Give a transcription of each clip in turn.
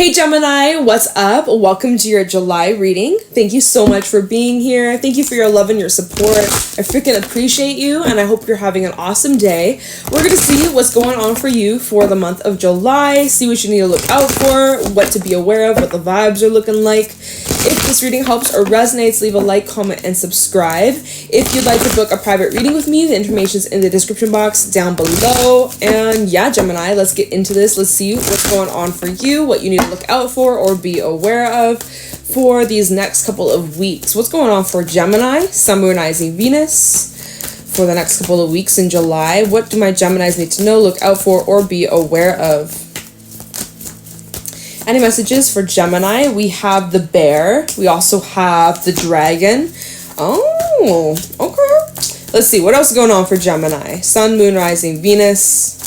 Hey Gemini, what's up? Welcome to your July reading. Thank you so much for being here. Thank you for your love and your support. I freaking appreciate you, and I hope you're having an awesome day. We're going to see what's going on for you for the month of July, see what you need to look out for, what to be aware of, what the vibes are looking like. If this reading helps or resonates, leave a like, comment, and subscribe. If you'd like to book a private reading with me, the information's in the description box down below. And yeah, Gemini, let's get into this. Let's see what's going on for you, what you need to look out for or be aware of for these next couple of weeks. What's going on for Gemini, Sun, Moon, Rising, Venus for the next couple of weeks in July? What do my Geminis need to know, look out for, or be aware of? Any messages for Gemini? We have the bear. We also have the dragon. Oh, okay. Let's see. What else is going on for Gemini? Sun, Moon, Rising, Venus.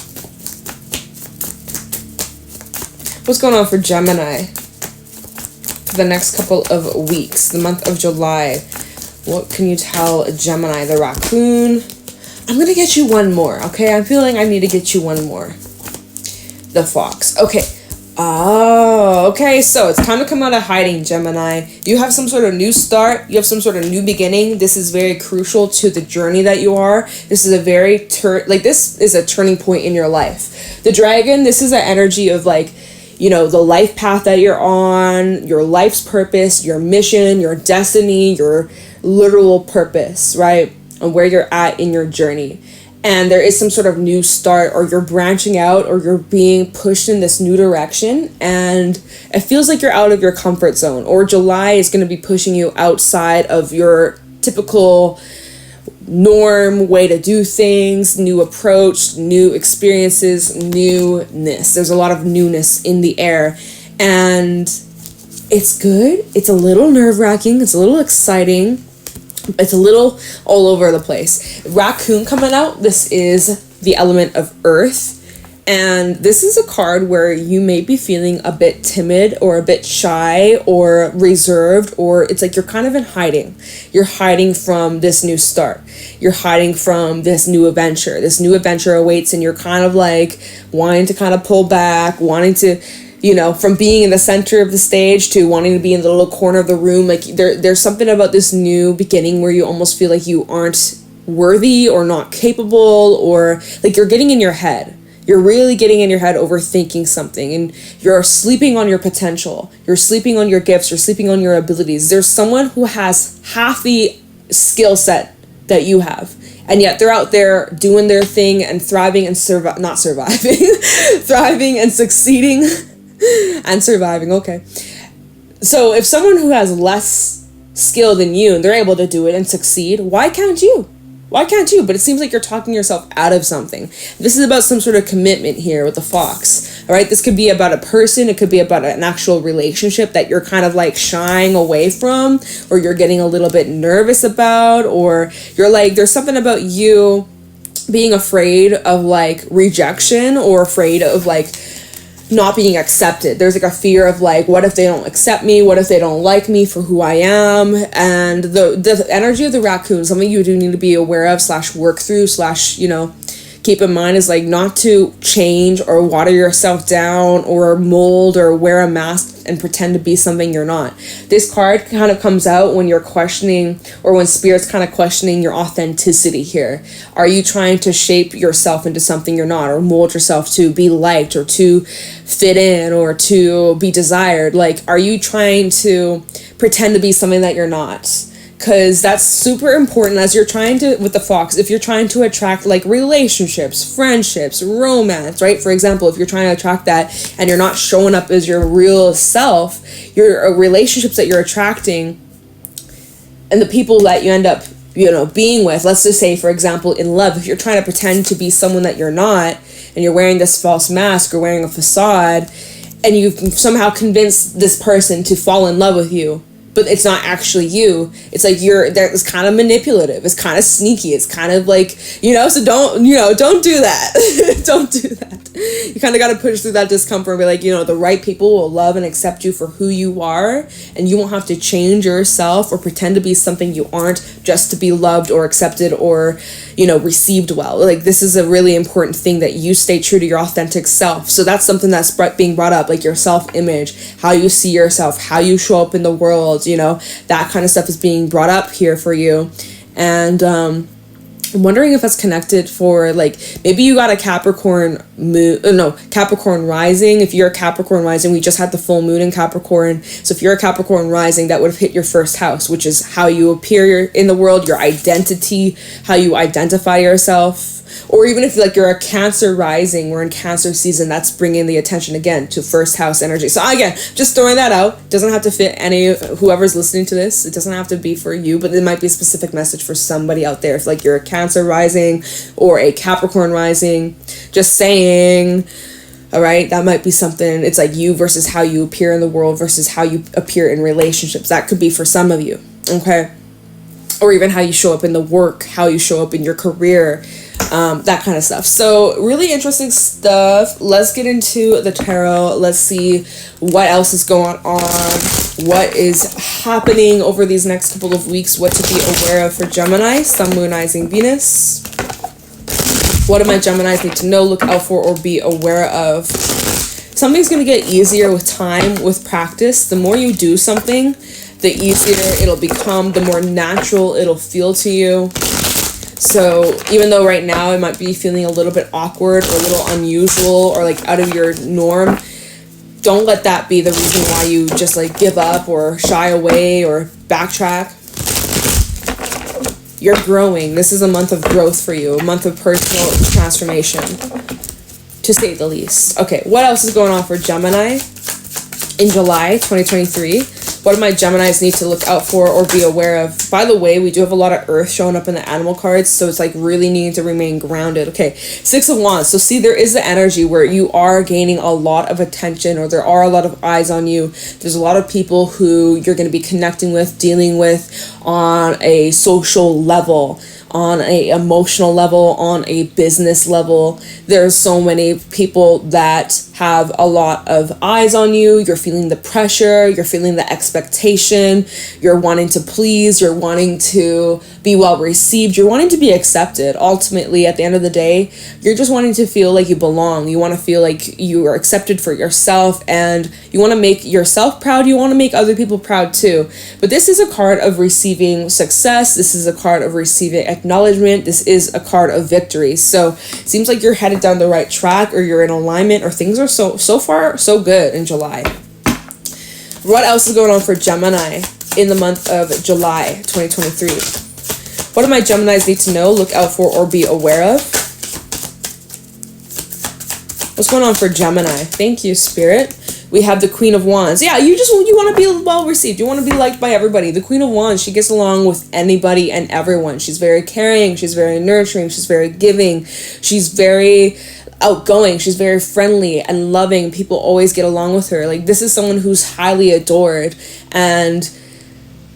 What's going on for Gemini for the next couple of weeks, the month of July? What can you tell Gemini? The raccoon. I'm going to get you one more, okay? I'm feeling I need to get you one more. The fox. Okay. Oh, okay. So it's time to come out of hiding, Gemini. You have some sort of new start. You have some sort of new beginning. This is very crucial to the journey that you are. This is a very, this is a turning point in your life. The dragon, this is an energy of like, you know, the life path that you're on, your life's purpose, your mission, your destiny, your literal purpose, right? And where you're at in your journey. And there is some sort of new start, or you're branching out, or you're being pushed in this new direction. And it feels like you're out of your comfort zone, or July is going to be pushing you outside of your typical norm way to do things, new approach, new experiences, newness. There's a lot of newness in the air, and it's good. It's a little nerve-wracking. It's a little exciting. It's a little all over the place. Raccoon coming out. This is the element of earth. And this is a card where you may be feeling a bit timid or a bit shy or reserved, or it's like you're kind of in hiding. You're hiding from this new start. You're hiding from this new adventure. This new adventure awaits, and you're kind of like wanting to kind of pull back, wanting to, you know, from being in the center of the stage to wanting to be in the little corner of the room. Like there's something about this new beginning where you almost feel like you aren't worthy or not capable, or like you're getting in your head. You're really getting in your head, overthinking something, and you're sleeping on your potential. You're sleeping on your gifts. You're sleeping on your abilities. There's someone who has half the skill set that you have, and yet they're out there doing their thing and thriving and not surviving, thriving and succeeding and surviving. Okay. So if someone who has less skill than you and they're able to do it and succeed, why can't you? Why can't you? But it seems like you're talking yourself out of something. This is about some sort of commitment here with the fox. All right. This could be about a person. It could be about an actual relationship that you're kind of like shying away from, or you're getting a little bit nervous about, or you're like, there's something about you being afraid of like rejection, or afraid of like not being accepted. There's like a fear of like, what if they don't accept me? What if they don't like me for who I am? And the energy of the raccoon, something you do need to be aware of / work through / you know, keep in mind is like not to change or water yourself down or mold or wear a mask and pretend to be something you're not. This card kind of comes out when you're questioning, or when spirit's kind of questioning your authenticity here. Are you trying to shape yourself into something you're not, or mold yourself to be liked, or to fit in, or to be desired? Like, are you trying to pretend to be something that you're not? Because that's super important as you're trying to, with the fox, if you're trying to attract like relationships, friendships, romance, right? For example, if you're trying to attract that and you're not showing up as your real self, your relationships that you're attracting and the people that you end up, you know, being with, let's just say, for example, in love, if you're trying to pretend to be someone that you're not, and you're wearing this false mask or wearing a facade, and you've somehow convinced this person to fall in love with you, but it's not actually you. It's like it's kind of manipulative. It's kind of sneaky. It's kind of like, so don't do that. Don't do that. You kind of got to push through that discomfort and be like, the right people will love and accept you for who you are, and you won't have to change yourself or pretend to be something you aren't just to be loved or accepted or, received well. Like, this is a really important thing, that you stay true to your authentic self. So that's something that's being brought up, like your self-image, how you see yourself, how you show up in the world, that kind of stuff is being brought up here for you. And I'm wondering if that's connected for, like, maybe you got a Capricorn Capricorn rising. If you're a Capricorn rising, we just had the full moon in Capricorn. So if you're a Capricorn rising, that would have hit your first house, which is how you appear in the world, your identity, how you identify yourself. Or even if you're a Cancer rising, we're in Cancer season, that's bringing the attention again to first house energy. So again, just throwing that out. Doesn't have to fit whoever's listening to this. It doesn't have to be for you, but it might be a specific message for somebody out there. If you're a Cancer rising or a Capricorn rising, just saying, all right, that might be something. It's like you versus how you appear in the world versus how you appear in relationships. That could be for some of you, okay? Or even how you show up in the work, how you show up in your career, that kind of stuff. So really interesting stuff. Let's get into the tarot. Let's see what else is going on, what is happening over these next couple of weeks, what to be aware of for Gemini, Sun, Moon, Rising, Venus. What do my Geminis need to know, look out for, or be aware of? Something's going to get easier with time, with practice. The more you do something, the easier it'll become, the more natural it'll feel to you. So even though right now it might be feeling a little bit awkward or a little unusual or like out of your norm, don't let that be the reason why you just like give up or shy away or backtrack. You're growing. This is a month of growth for you, a month of personal transformation, to say the least. Okay, what else is going on for Gemini in July 2023? What do my Geminis need to look out for or be aware of? By the way, we do have a lot of earth showing up in the animal cards, so it's like really needing to remain grounded. Okay, Six of Wands. So see, there is the energy where you are gaining a lot of attention, or there are a lot of eyes on you. There's a lot of people who you're going to be connecting with, dealing with on a social level, on a emotional level, on a business level. There's so many people that have a lot of eyes on you. You're feeling the pressure, you're feeling the expectation, you're wanting to please, you're wanting to be well received, you're wanting to be accepted. Ultimately, at the end of the day, you're just wanting to feel like you belong. You want to feel like you are accepted for yourself, and you want to make yourself proud. You want to make other people proud too. But this is a card of receiving success. This is a card of receiving acknowledgement. This is a card of victory. So it seems like you're headed down the right track, or you're in alignment, or things are so far so good in July. What else is going on for Gemini in the month of July 2023? What do my Geminis need to know, look out for, or be aware of? What's going on for Gemini? Thank you, Spirit. We have the Queen of Wands. Yeah, you want to be well received. You want to be liked by everybody. The Queen of Wands, she gets along with anybody and everyone. She's very caring. She's very nurturing. She's very giving. She's very outgoing. She's very friendly and loving. People always get along with her. Like, this is someone who's highly adored, and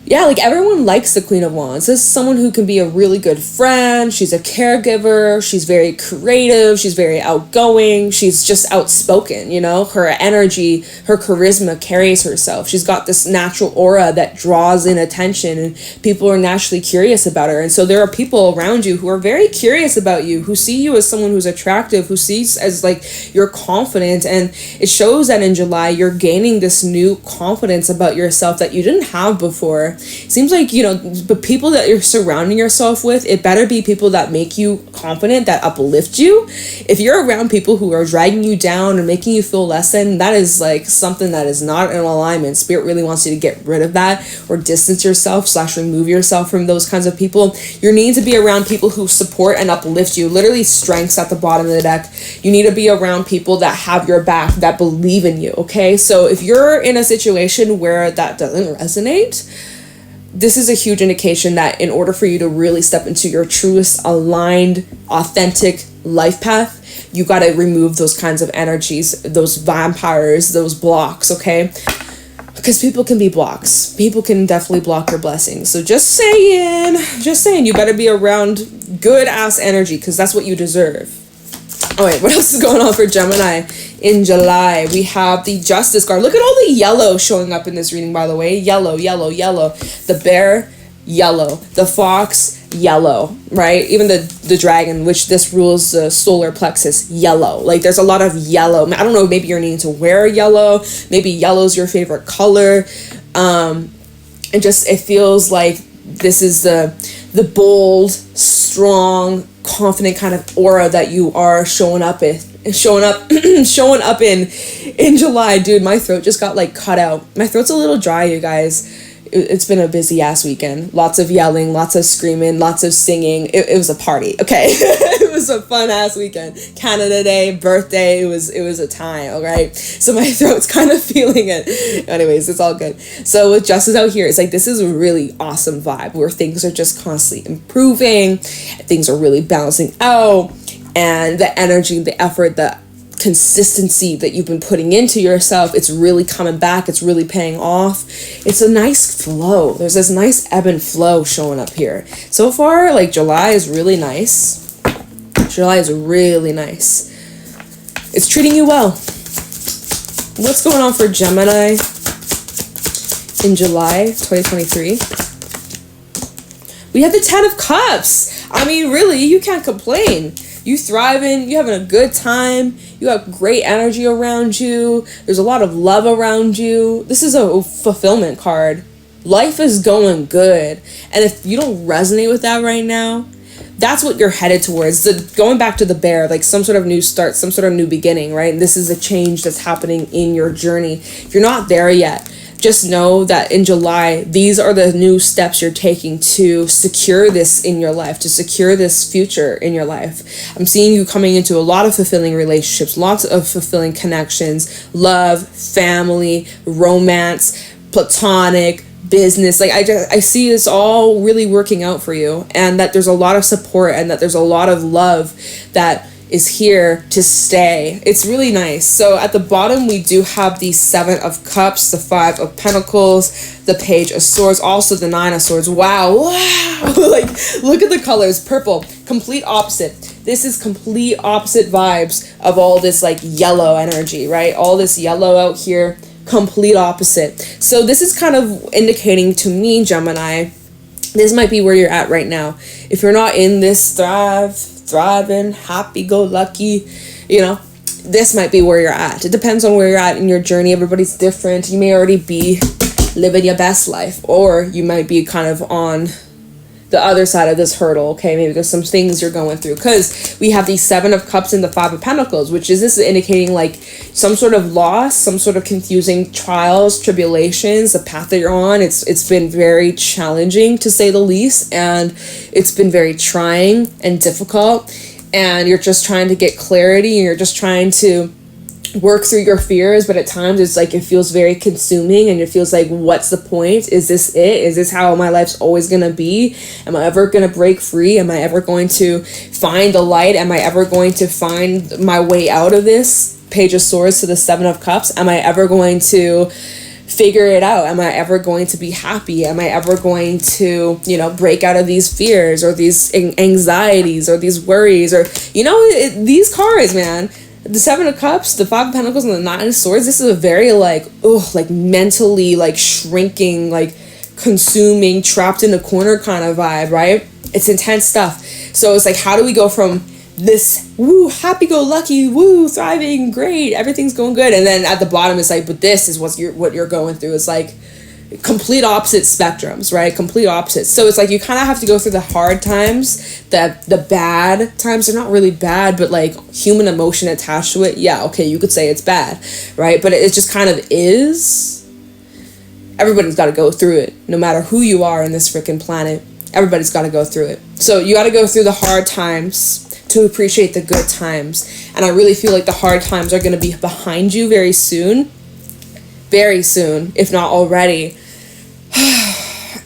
yeah, like everyone likes the Queen of Wands. This is someone who can be a really good friend. She's a caregiver. She's very creative. She's very outgoing. She's just outspoken, you know? Her energy, her charisma carries herself. She's got this natural aura that draws in attention, and people are naturally curious about her. And so there are people around you who are very curious about you, who see you as someone who's attractive, who sees as like you're confident. And it shows that in July, you're gaining this new confidence about yourself that you didn't have before. Seems like, you know, the people that you're surrounding yourself with, it better be people that make you confident, that uplift you. If you're around people who are dragging you down and making you feel less than, that is like something that is not in alignment. Spirit really wants you to get rid of that, or distance yourself / remove yourself from those kinds of people. You're needing to be around people who support and uplift you. Literally strengths at the bottom of the deck. You need to be around people that have your back, that believe in you, okay? So if you're in a situation where that doesn't resonate, this is a huge indication that in order for you to really step into your truest, aligned, authentic life path, you got to remove those kinds of energies, those vampires, those blocks, okay? because people can be blocks. People can definitely block your blessings. So just saying, you better be around good ass energy, because that's what you deserve. All right, what else is going on for Gemini in July? We have the Justice card. Look at all the yellow showing up in this reading, by the way. Yellow, yellow, yellow. The bear, yellow. The fox, yellow, right? Even the dragon, which this rules the solar plexus, yellow. Like, there's a lot of yellow. I don't know, maybe you're needing to wear yellow. Maybe yellow's your favorite color. It feels like this is the bold, strong, confident kind of aura that you are showing up in July. Dude, my throat just got like cut out. My throat's a little dry, you guys. It's been a busy ass weekend. Lots of yelling, lots of screaming, lots of singing. It was a party, okay? It was a fun ass weekend. Canada Day, birthday, it was a time, all right? So my throat's kind of feeling it. Anyways, it's all good. So with Justice out here, it's like this is a really awesome vibe where things are just constantly improving, things are really balancing out, and the energy, the effort, the consistency that you've been putting into yourself, it's really coming back, it's really paying off. It's a nice flow. There's this nice ebb and flow showing up here. So far, like, July is really nice. July is really nice. It's treating you well. What's going on for Gemini in July 2023? We have the 10 of Cups. I mean, really, you can't complain. You thriving, you having a good time, you have great energy around you, there's a lot of love around you. This is a fulfillment card. Life is going good. And if you don't resonate with that right now, that's what you're headed towards. Going back to the bear, like some sort of new start, some sort of new beginning, right? This is a change that's happening in your journey. If you're not there yet, just know that in July, these are the new steps you're taking to secure this in your life, to secure this future in your life. I'm seeing you coming into a lot of fulfilling relationships, lots of fulfilling connections, love, family, romance, platonic, business. Like, I see this all really working out for you, and that there's a lot of support and that there's a lot of love that is here to stay. It's really nice. So at the bottom, we do have the 7 of Cups, the 5 of Pentacles, the Page of Swords, also the 9 of Swords. Wow. Like, look at the colors. Purple, complete opposite. This is complete opposite vibes of all this like yellow energy, right? All this yellow out here, complete opposite. So this is kind of indicating to me, Gemini, this might be where you're at right now. If you're not in this thriving, happy-go-lucky, this might be where you're at. It depends on where you're at in your journey. Everybody's different. You may already be living your best life, or you might be kind of on the other side of this hurdle, okay? Maybe there's some things you're going through, because we have the 7 of Cups and the 5 of Pentacles, which is this indicating like some sort of loss, some sort of confusing trials, tribulations, the path that you're on. It's been very challenging, to say the least, and it's been very trying and difficult, and you're just trying to get clarity, and you're just trying to work through your fears, but at times it's like it feels very consuming, and it feels like, what's the point? Is this it? Is this how my life's always gonna be? Am I ever gonna break free? Am I ever going to find the light? Am I ever going to find my way out of this? Page of Swords to the 7 of Cups. Am I ever going to figure it out? Am I ever going to be happy? Am I ever going to, break out of these fears or these anxieties or these worries, or these cards, man. The 7 of Cups, the 5 of Pentacles, and the 9 of Swords, this is a very mentally shrinking, consuming, trapped in a corner kind of vibe, right? It's intense stuff. So it's like, how do we go from this happy-go-lucky, thriving, great, everything's going good, and then at the bottom it's like, but this is what you're going through. It's like complete opposite spectrums, right? Complete opposites. So it's like you kind of have to go through the hard times, the bad times. They're not really bad, but like human emotion attached to it. Yeah, okay, you could say it's bad, right? But it just kind of is. Everybody's got to go through it, no matter who you are in this freaking planet. Everybody's got to go through it. So you got to go through the hard times to appreciate the good times. And I really feel like the hard times are going to be behind you very soon, if not already.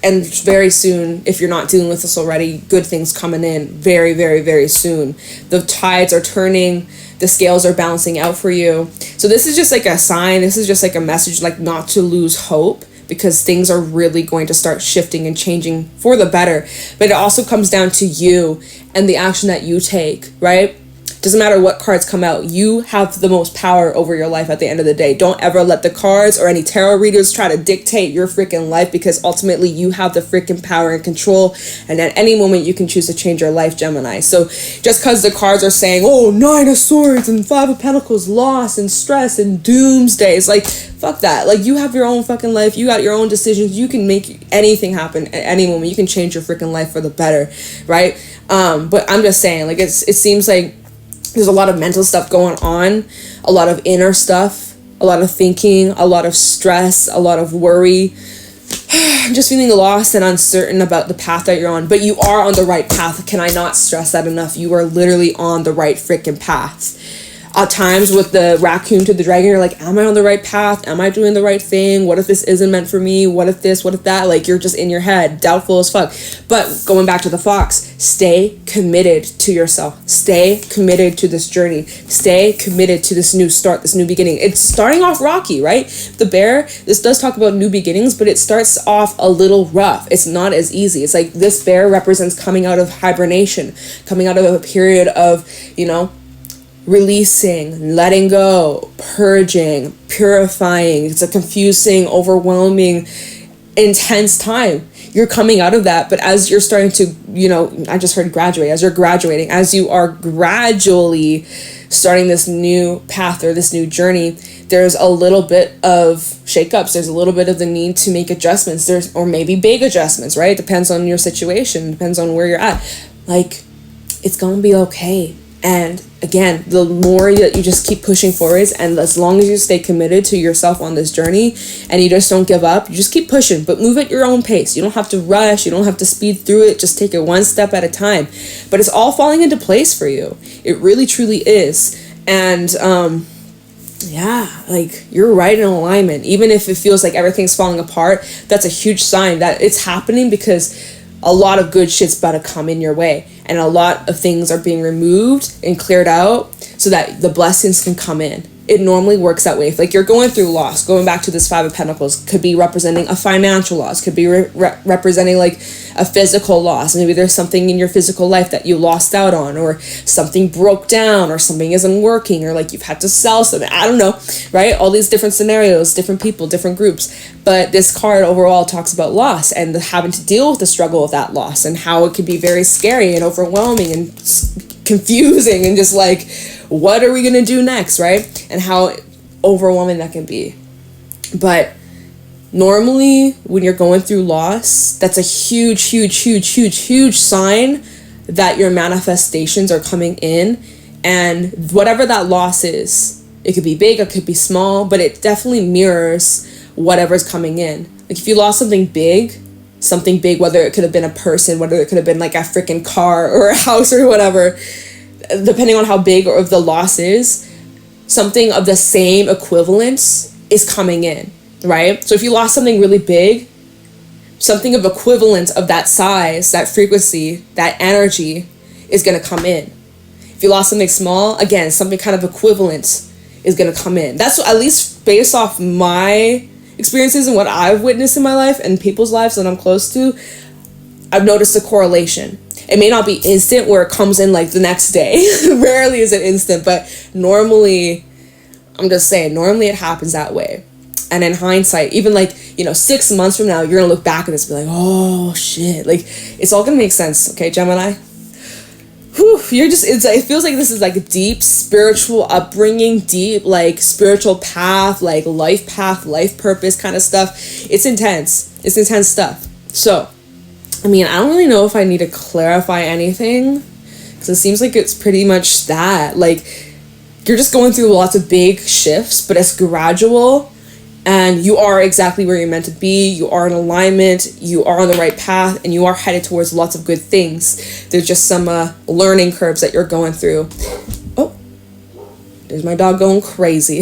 And very soon, if you're not dealing with this already, good things coming in very, very, very soon. The tides are turning, the scales are balancing out for you. So this is just like a sign, this is just like a message, like not to lose hope, because things are really going to start shifting and changing for the better. But it also comes down to you and the action that you take, right? Doesn't matter what cards come out, you have the most power over your life at the end of the day. Don't ever let the cards or any tarot readers try to dictate your freaking life, because ultimately you have the freaking power and control, and at any moment you can choose to change your life, Gemini. So just because the cards are saying, oh, 9 of Swords and 5 of Pentacles, loss and stress and doomsday, it's like, fuck that. Like, you have your own fucking life, you got your own decisions, you can make anything happen at any moment, you can change your freaking life for the better, right? But I'm just saying, like, it seems like there's a lot of mental stuff going on, a lot of inner stuff, a lot of thinking, a lot of stress, a lot of worry. I'm just feeling lost and uncertain about the path that you're on, but you are on the right path. Can I not stress that enough? You are literally on the right freaking path. At times with the raccoon to the dragon, you're like, am I on the right path? Am I doing the right thing? What if this isn't meant for me? What if this? What if that? Like, you're just in your head, doubtful as fuck. But going back to the fox, stay committed to yourself. Stay committed to this journey. Stay committed to this new start, this new beginning. It's starting off rocky, right? The bear, this does talk about new beginnings, but it starts off a little rough. It's not as easy. It's like this bear represents coming out of hibernation, coming out of a period of, you know, releasing, letting go, purging, purifying. It's a confusing, overwhelming, intense time. You're coming out of that, but as you're starting to, you know, I just heard graduate, as you're graduating, as you are gradually starting this new path or this new journey, there's a little bit of shakeups. There's a little bit of the need to make adjustments. Or maybe big adjustments, right? Depends on your situation, depends on where you're at. Like, it's gonna be okay. And again, the more that you just keep pushing forwards, and as long as you stay committed to yourself on this journey and you just don't give up, you just keep pushing, but move at your own pace. You don't have to rush. You don't have to speed through it. Just take it one step at a time. But it's all falling into place for you. It really, truly is. And, yeah, like, you're right in alignment. Even if it feels like everything's falling apart, that's a huge sign that it's happening, because a lot of good shit's about to come in your way, and a lot of things are being removed and cleared out so that the blessings can come in. It normally works that way. If, like, you're going through loss, going back to this 5 of Pentacles, could be representing a financial loss, could be representing like a physical loss. Maybe there's something in your physical life that you lost out on, or something broke down, or something isn't working, or like you've had to sell something. I don't know, right? All these different scenarios, different people, different groups. But this card overall talks about loss and having to deal with the struggle of that loss, and how it can be very scary and overwhelming and confusing, and just like, what are we gonna do next, right? And how overwhelming that can be. But normally when you're going through loss, that's a huge, huge, huge, huge, huge sign that your manifestations are coming in. And whatever that loss is, it could be big, it could be small, but it definitely mirrors whatever's coming in. Like, if you lost something big, whether it could have been a person, whether it could have been like a freaking car or a house or whatever, depending on how big or if the loss is, something of the same equivalence is coming in, right? So if you lost something really big, something of equivalence of that size, that frequency, that energy is going to come in. If you lost something small, again, something kind of equivalent is going to come in. That's at least based off my experiences and what I've witnessed in my life and people's lives that I'm close to. I've noticed a correlation. It may not be instant where it comes in like the next day. Rarely is it instant, but normally, I'm just saying, normally it happens that way. And in hindsight, even like, 6 months from now, you're going to look back at this and be like, oh shit. Like, it's all going to make sense. Okay, Gemini? Whew, it feels like this is like a deep spiritual upbringing, deep like spiritual path, like life path, life purpose kind of stuff. It's intense. It's intense stuff. So, I mean, I don't really know if I need to clarify anything, because it seems like it's pretty much that. Like, you're just going through lots of big shifts, but it's gradual, and you are exactly where you're meant to be. You are in alignment, you are on the right path, and you are headed towards lots of good things. There's just some learning curves that you're going through. Oh, There's my dog going crazy.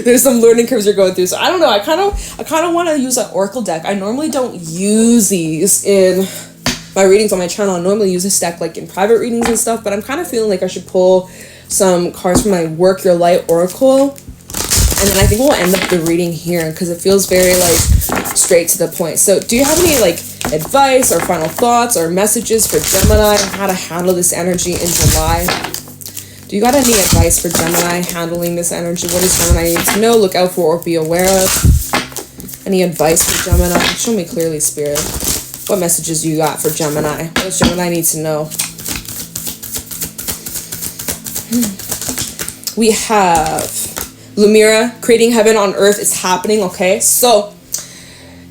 There's some learning curves you're going through. So I don't know. I kind of want to use an oracle deck. I normally don't use these in my readings on my channel. I normally use this deck like in private readings and stuff, but I'm kind of feeling like I should pull some cards from my Work Your Light Oracle. And then I think we'll end up the reading here because it feels very like straight to the point. So do you have any like advice or final thoughts or messages for Gemini on how to handle this energy in July? Do you got any advice for Gemini handling this energy? What does Gemini need to know, look out for, or be aware of? Any advice for Gemini? Show me clearly, Spirit. What messages you got for Gemini? What does Gemini need to know? We have Lunaea, creating heaven on earth is happening, okay? So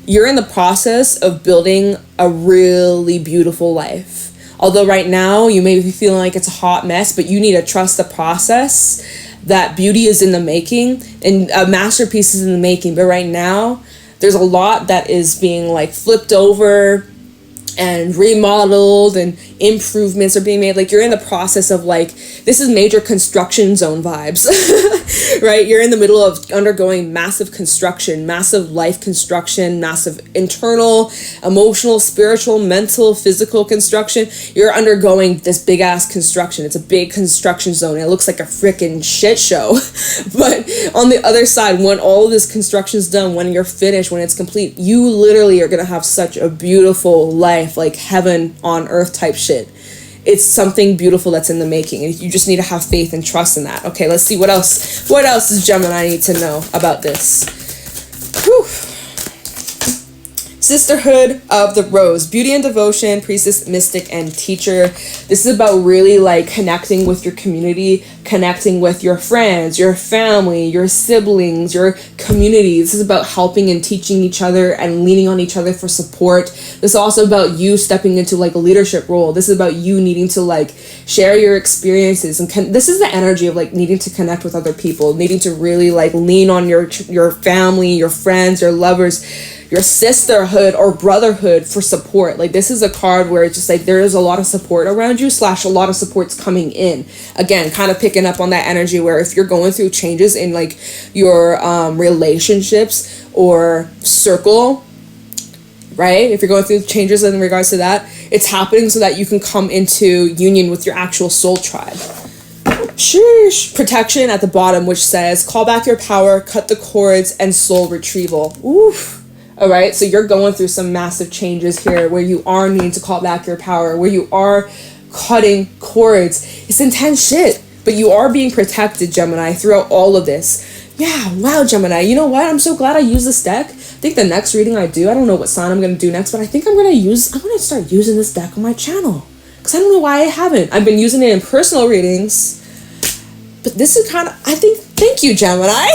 you're in the process of building a really beautiful life. Although right now you may be feeling like it's a hot mess, but you need to trust the process. That beauty is in the making and a masterpiece is in the making. But right now there's a lot that is being like flipped over and remodeled, and improvements are being made. Like you're in the process of like, this is major construction zone vibes, right? You're in the middle of undergoing massive construction, massive life construction, massive internal, emotional, spiritual, mental, physical construction. You're undergoing this big ass construction. It's a big construction zone. It looks like a freaking shit show. But on the other side, when all of this construction's done, when you're finished, when it's complete, you literally are going to have such a beautiful life, like heaven on earth type shit. It's something beautiful that's in the making, and you just need to have faith and trust in that. Okay, let's see what else does Gemini need to know about this. Whew. Sisterhood of the Rose, beauty and devotion, priestess, mystic, and teacher. This is about really like connecting with your community, connecting with your friends, your family, your siblings, your community. This is about helping and teaching each other and leaning on each other for support. This is also about you stepping into like a leadership role. This is about you needing to like share your experiences, and this is the energy of like needing to connect with other people, needing to really like lean on your family, your friends, your lovers, your sisterhood or brotherhood for support. Like this is a card where it's just like there is a lot of support around you / a lot of support's coming in. Again, kind of picking up on that energy where if you're going through changes in like your relationships or circle, right? If you're going through changes in regards to that, it's happening so that you can come into union with your actual soul tribe. Sheesh. Protection at the bottom, which says call back your power, cut the cords, and soul retrieval. Oof. All right, so you're going through some massive changes here where you are needing to call back your power, where you are cutting cords. It's intense shit, but you are being protected, Gemini, throughout all of this. Yeah, wow, Gemini. You know what? I'm so glad I used this deck. I think the next reading I do, I don't know what sign I'm going to do next, but I think I'm going to start using this deck on my channel. Because I don't know why I haven't. I've been using it in personal readings. But this is kind of, I think, thank you, Gemini.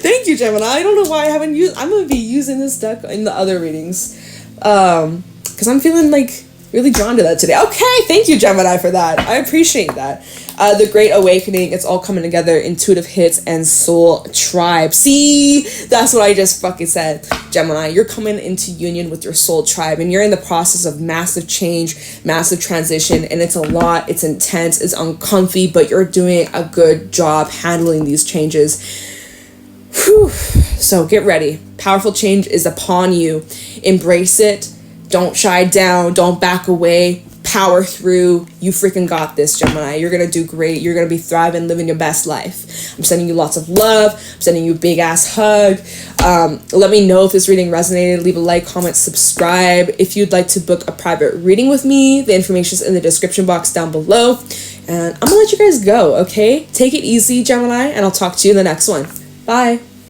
Thank you, Gemini. I don't know why I haven't used, I'm going to be using this deck in the other readings. Because I'm feeling like really drawn to that today. Okay, thank you, Gemini, for that. I appreciate that. The Great Awakening, it's all coming together, intuitive hits, and soul tribe. See, that's what I just fucking said, Gemini. You're coming into union with your soul tribe, and you're in the process of massive change, massive transition, and it's a lot, it's intense, it's uncomfy, but you're doing a good job handling these changes. Whew. So get ready. Powerful change is upon you. Embrace it. Don't shy down. Don't back away. Power through. You freaking got this, Gemini. You're gonna do great. You're gonna be thriving, living your best life. I'm sending you lots of love. I'm sending you a big ass hug. Let me know if this reading resonated. Leave a like, comment, subscribe. If you'd like to book a private reading with me, the information's in the description box down below. And I'm gonna let you guys go, okay? Take it easy, Gemini, and I'll talk to you in the next one. Bye.